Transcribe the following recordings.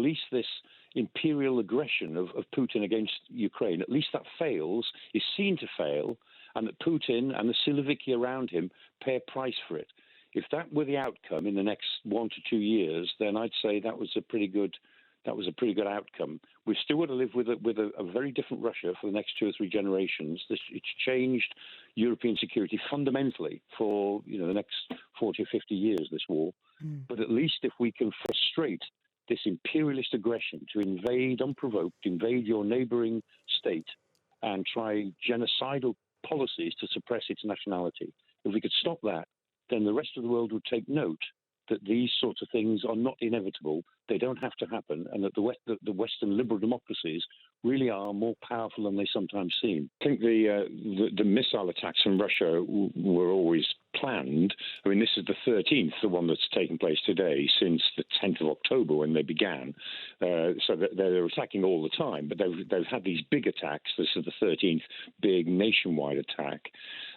least this imperial aggression of Putin against Ukraine, at least that fails, is seen to fail, and that Putin and the Siloviki around him pay a price for it. If that were the outcome in the next 1 to 2 years, then I'd say that was a pretty good outcome. We've still got to live with a very different Russia for the next 2 or 3 generations. It's changed European security fundamentally for the next 40 or 50 years, this war. But at least if we can frustrate this imperialist aggression to invade unprovoked, invade your neighboring state and try genocidal policies to suppress its nationality, if we could stop that, then the rest of the world would take note that these sorts of things are not inevitable, they don't have to happen, and that the Western liberal democracies really are more powerful than they sometimes seem. I think the missile attacks from Russia were always planned. I mean, this is the 13th, the one that's taken place today, since the 10th of October when they began. So they're attacking all the time, but they've had these big attacks. This is the 13th big nationwide attack.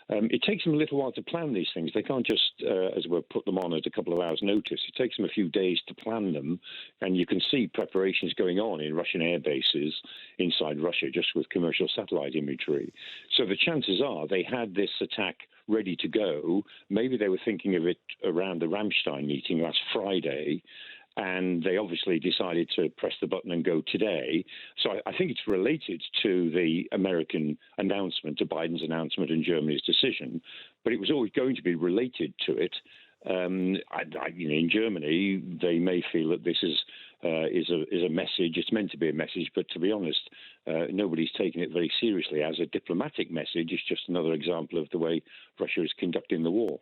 It takes them a little while to plan these things. They can't just, as it were, put them on at a couple of hours' notice. It takes them a few days to plan them, and you can see preparations going on in Russian air bases inside Russia, just with commercial satellite imagery. So the chances are they had this attack ready to go. Maybe they were thinking of it around the Ramstein meeting last Friday, and they obviously decided to press the button and go today. So I think it's related to the American announcement, to Biden's announcement and Germany's decision, but it was always going to be related to it. In Germany, they may feel that this is a message. It's meant to be a message, but to be honest, nobody's taken it very seriously as a diplomatic message. It's just another example of the way Russia is conducting the war.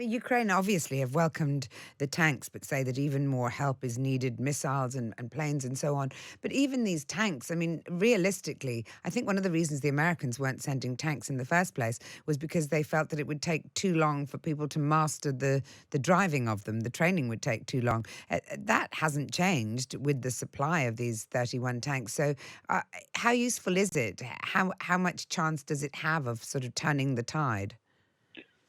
Ukraine obviously have welcomed the tanks, but say that even more help is needed, missiles and planes and so on. But even these tanks, I mean, realistically, I think one of the reasons the Americans weren't sending tanks in the first place was because they felt that it would take too long for people to master the driving of them. The training would take too long. That hasn't changed with the supply of these 31 tanks. So how useful is it? How much chance does it have of sort of turning the tide?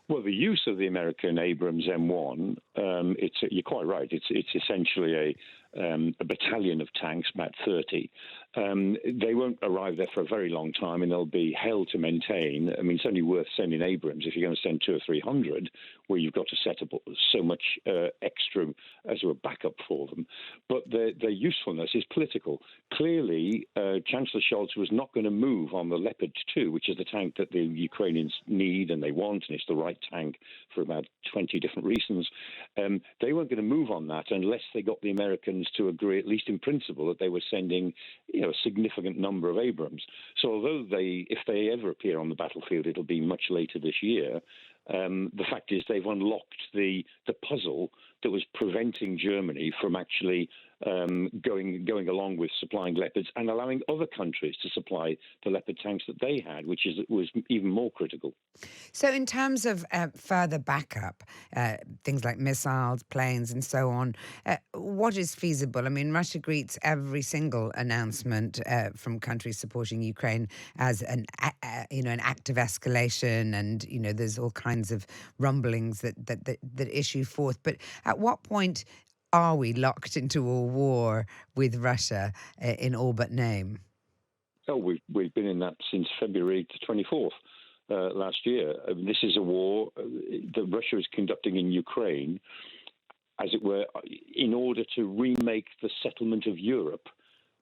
Well, the use of the American Abrams M1, you're quite right. It's essentially a battalion of tanks, about 30. They won't arrive there for a very long time, and they'll be hell to maintain. I mean, it's only worth sending Abrams if you're going to send 200 or 300, where you've got to set up so much extra as a backup for them. But their usefulness is political. Clearly, Chancellor Scholz was not going to move on the Leopard 2, which is the tank that the Ukrainians need and they want, and it's the right tank for about 20 different reasons. They weren't going to move on that unless they got the Americans to agree, at least in principle, that they were sending a significant number of Abrams. So although if they ever appear on the battlefield, it'll be much later this year. The fact is they've unlocked the puzzle that was preventing Germany from actually going along with supplying Leopards and allowing other countries to supply the Leopard tanks that they had, which was even more critical. So in terms of further backup, things like missiles, planes and so on, what is feasible? I mean, Russia greets every single announcement from countries supporting Ukraine as an act of escalation, and there's all kinds of rumblings that issue forth. But at what point are we locked into a war with Russia in all but name? Oh, we've been in that since February the 24th last year. This is a war that Russia is conducting in Ukraine, as it were, in order to remake the settlement of Europe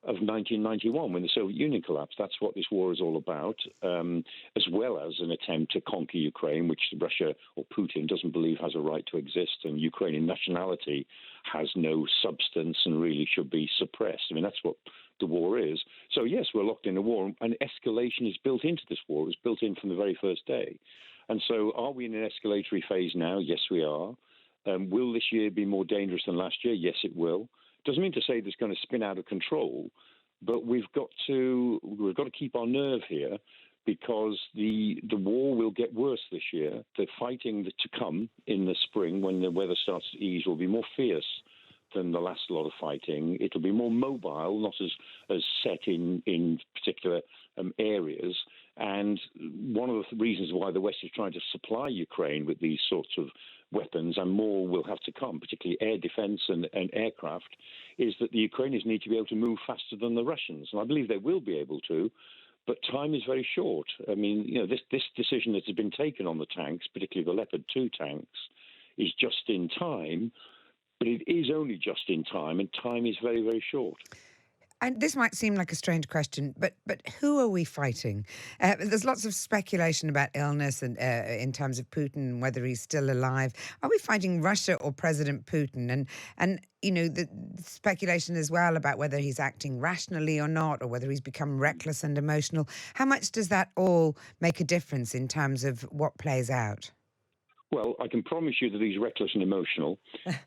of 1991 when the Soviet Union collapsed. That's what this war is all about, as well as an attempt to conquer Ukraine, which Russia or Putin doesn't believe has a right to exist, and Ukrainian nationality has no substance and really should be suppressed. I mean, that's what the war is. So, yes, we're locked in a war, and escalation is built into this war. It was built in from the very first day. And so are we in an escalatory phase now? Yes, we are. Will this year be more dangerous than last year? Yes, it will. Doesn't mean to say that it's going to spin out of control, but we've got to keep our nerve here, because the war will get worse this year. The fighting to come in the spring, when the weather starts to ease, will be more fierce than the last lot of fighting. It'll be more mobile, not as set in particular areas. And one of the reasons why the West is trying to supply Ukraine with these sorts of weapons, and more will have to come, particularly air defense and aircraft, is that the Ukrainians need to be able to move faster than the Russians. And I believe they will be able to, but time is very short. I mean, this decision that has been taken on the tanks, particularly the Leopard 2 tanks, is just in time, but it is only just in time, and time is very, very short. And this might seem like a strange question, but who are we fighting? There's lots of speculation about illness and in terms of Putin, whether he's still alive. Are we fighting Russia or President Putin? And the speculation as well about whether he's acting rationally or not, or whether he's become reckless and emotional. How much does that all make a difference in terms of what plays out? Well, I can promise you that he's reckless and emotional.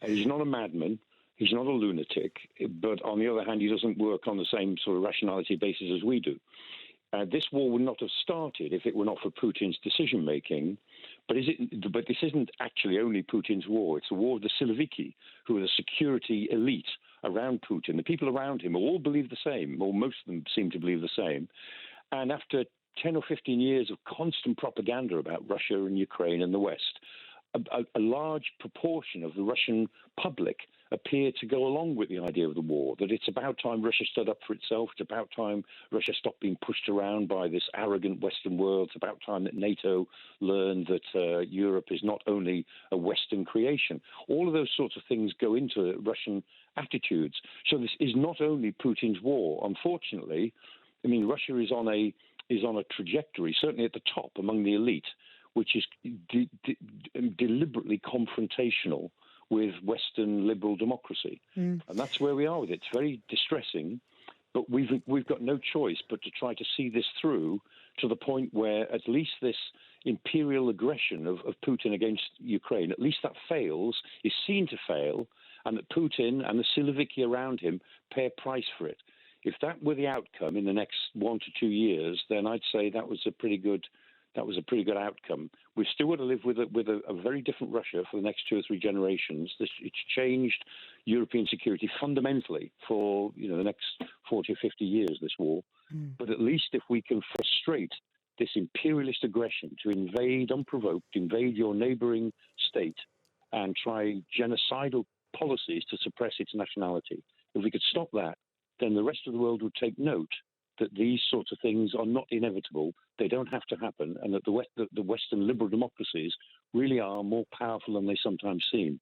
He's not a madman. He's not a lunatic, but on the other hand, he doesn't work on the same sort of rationality basis as we do. This war would not have started if it were not for Putin's decision-making. But this isn't actually only Putin's war. It's a war of the Siloviki, who are the security elite around Putin. The people around him all believe the same, or most of them seem to believe the same. And after 10 or 15 years of constant propaganda about Russia and Ukraine and the West, a large proportion of the Russian public appear to go along with the idea of the war, that it's about time Russia stood up for itself, it's about time Russia stopped being pushed around by this arrogant Western world, it's about time that NATO learned that Europe is not only a Western creation. All of those sorts of things go into Russian attitudes. So this is not only Putin's war. Unfortunately, I mean, Russia is on a trajectory, certainly at the top among the elite, which is deliberately confrontational with Western liberal democracy. And that's where we are with it. It's very distressing, but we've got no choice but to try to see this through to the point where at least this imperial aggression of Putin against Ukraine, at least that fails, is seen to fail, and that Putin and the Siloviki around him pay a price for it. If that were the outcome in the next 1 to 2 years, then I'd say that was a pretty good outcome. We've still got to live with a very different Russia for the next 2 or 3 generations. It's changed European security fundamentally for the next 40 or 50 years, this war. But at least if we can frustrate this imperialist aggression to invade unprovoked, invade your neighboring state and try genocidal policies to suppress its nationality, if we could stop that, then the rest of the world would take note that these sorts of things are not inevitable, they don't have to happen, and that the Western liberal democracies really are more powerful than they sometimes seem.